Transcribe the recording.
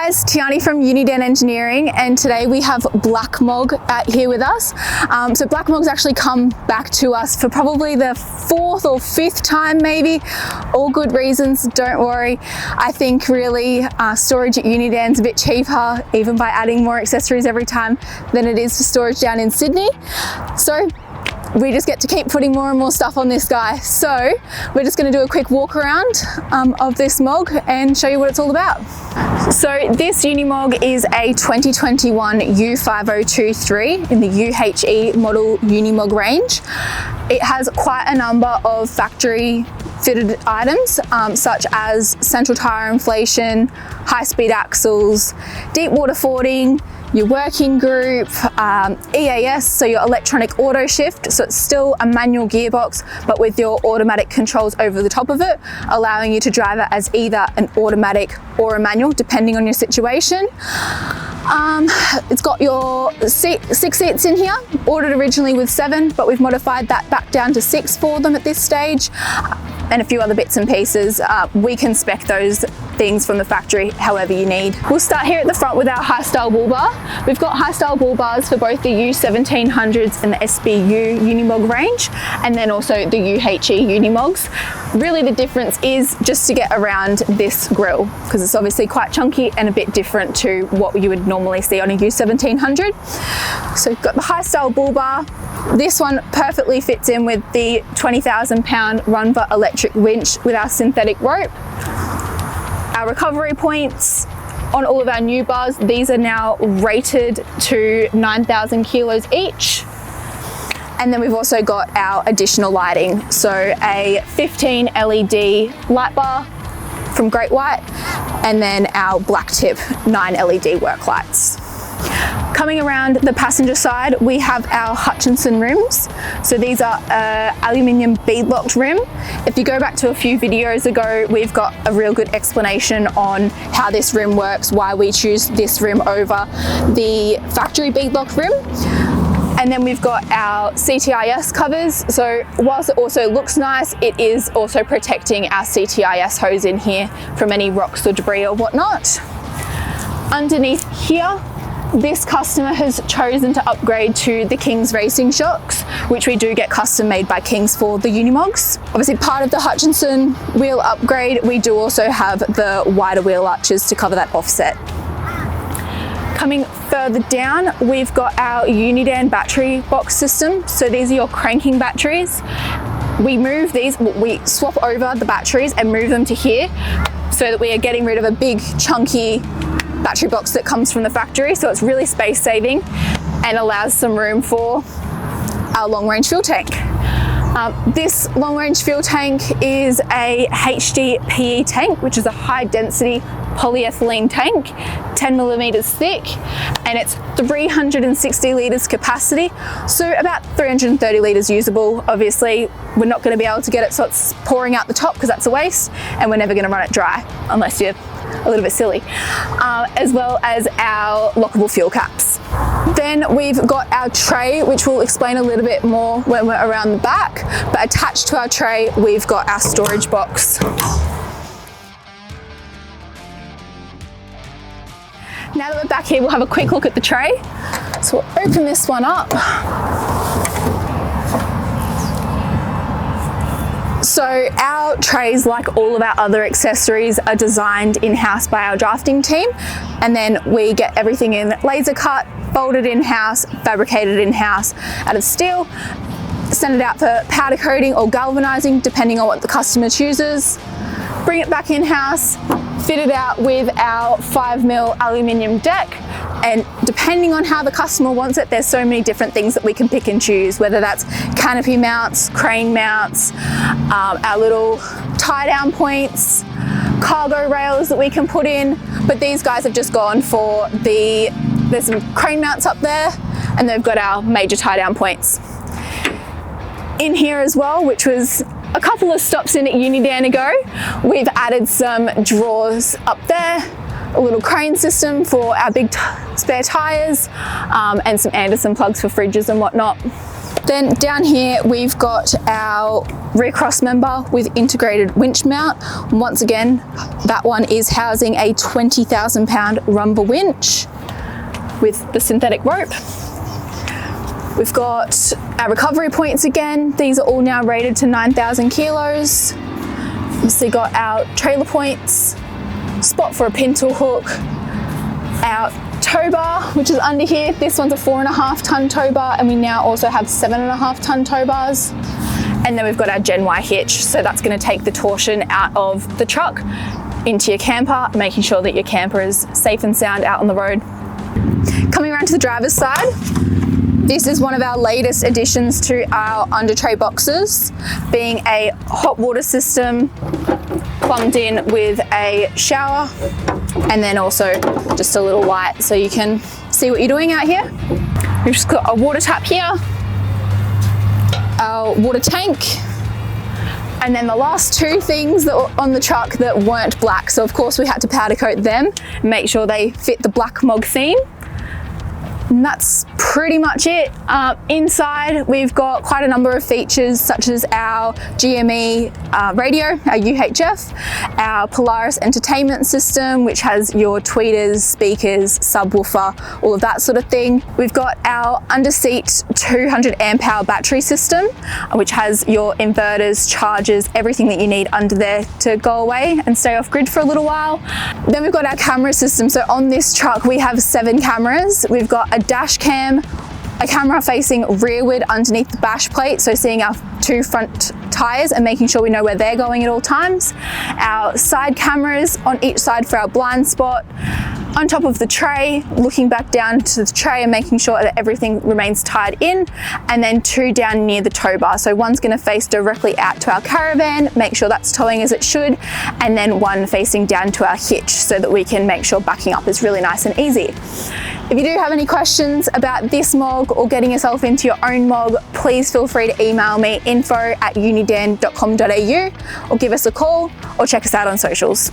guys, Tiani from Unidan Engineering, and today we have Blackmog out here with us. So Blackmog's actually come back to us for probably the 4th or 5th time maybe. All good reasons, don't worry. I think really storage at Unidan's a bit cheaper, even by adding more accessories every time, than it is for storage down in Sydney. So we just get to keep putting more and more stuff on this guy. So we're just going to do a quick walk around of this Mog and show you what it's all about. So this Unimog is a 2021 U5023 in the UHE model Unimog range. It has quite a number of factory fitted items such as central tyre inflation, high-speed axles, deep water fording, your working group, EAS, so your electronic auto shift, so it's still a manual gearbox but with your automatic controls over the top of it, allowing you to drive it as either an automatic or a manual depending on your situation. It's got your 6 seats in here, ordered originally with 7, but we've modified that back down to 6 for them at this stage, and a few other bits and pieces. We can spec those things from the factory however you need. We'll start here at the front with our high style bull bar. We've got high style bull bars for both the U1700s and the SBU Unimog range, and then also the UHE Unimogs. Really the difference is just to get around this grille, because it's obviously quite chunky and a bit different to what you would normally see on a U1700. So we've got the high style bull bar. This one perfectly fits in with the 20,000 pound Runva electric winch with our synthetic rope. Our recovery points on all of our new bars, these are now rated to 9,000 kilos each. And then we've also got our additional lighting. So a 15 LED light bar from Great White, and then our black tip 9 LED work lights. Coming around the passenger side, we have our Hutchinson rims. So these are aluminium bead-locked rim. If you go back to a few videos ago, we've got a real good explanation on how this rim works, why we choose this rim over the factory bead-locked rim. And then we've got our CTIS covers. So whilst it also looks nice, it is also protecting our CTIS hose in here from any rocks or debris or whatnot. Underneath here, this customer has chosen to upgrade to the King's racing shocks, which we do get custom made by King's for the Unimogs. Obviously part of the Hutchinson wheel upgrade, we do also have the wider wheel arches to cover that offset. Coming further down, we've got our Unidan battery box system. So these are your cranking batteries. We move these, we swap over the batteries and move them to here so that we are getting rid of a big chunky battery box that comes from the factory, so it's really space saving and allows some room for our long range fuel tank. This long range fuel tank is a HDPE tank, which is a high density polyethylene tank, 10 millimeters thick, and it's 360 litres capacity, so about 330 litres usable. Obviously we're not going to be able to get it so it's pouring out the top because that's a waste, and we're never going to run it dry unless you're a little bit silly, as well as our lockable fuel caps. Then we've got our tray, which we'll explain a little bit more when we're around the back, but attached to our tray we've got our storage box. Now that we're back here, we'll have a quick look at the tray. So we'll open this one up. So our trays, like all of our other accessories, are designed in-house by our drafting team, and then we get everything in laser cut, folded in-house, fabricated in-house out of steel, send it out for powder coating or galvanizing depending on what the customer chooses, bring it back in-house, fit it out with our 5mm aluminium deck, and depending on how the customer wants it, there's so many different things that we can pick and choose, whether that's canopy mounts, crane mounts, our little tie down points, cargo rails that we can put in. But these guys have just gone for there's some crane mounts up there, and they've got our major tie down points. In here as well, which was a couple of stops in at Unidan ago, we've added some drawers up there, a little crane system for our big spare tyres, and some Anderson plugs for fridges and whatnot. Then down here we've got our rear cross member with integrated winch mount. Once again, that one is housing a 20,000 pound rumble winch with the synthetic rope. We've got our recovery points again. These are all now rated to 9,000 kilos. Obviously got our trailer points, spot for a pintle hook, our tow bar, which is under here. This one's a 4.5 ton tow bar, and we now also have 7.5 ton tow bars. And then we've got our Gen Y hitch. So that's gonna take the torsion out of the truck into your camper, making sure that your camper is safe and sound out on the road. Coming around to the driver's side, this is one of our latest additions to our under tray boxes, being a hot water system plumbed in with a shower, and then also just a little light so you can see what you're doing out here. We've just got a water tap here, our water tank, and then the last two things that were on the truck that weren't black. So of course we had to powder coat them, make sure they fit the Blackmog theme. And that's pretty much it. Inside, we've got quite a number of features such as our GME radio, our UHF, our Polaris entertainment system, which has your tweeters, speakers, subwoofer, all of that sort of thing. We've got our under-seat 200 amp hour battery system, which has your inverters, chargers, everything that you need under there to go away and stay off grid for a little while. Then we've got our camera system. So on this truck, we have 7 cameras. We've got a dash cam, a camera facing rearward underneath the bash plate, so seeing our 2 front tyres and making sure we know where they're going at all times. Our side cameras on each side for our blind spot. On top of the tray, looking back down to the tray and making sure that everything remains tied in, and then 2 down near the tow bar. So one's going to face directly out to our caravan, make sure that's towing as it should, and then one facing down to our hitch so that we can make sure backing up is really nice and easy. If you do have any questions about this Mog or getting yourself into your own Mog, please feel free to email me info@unidan.com.au or give us a call or check us out on socials.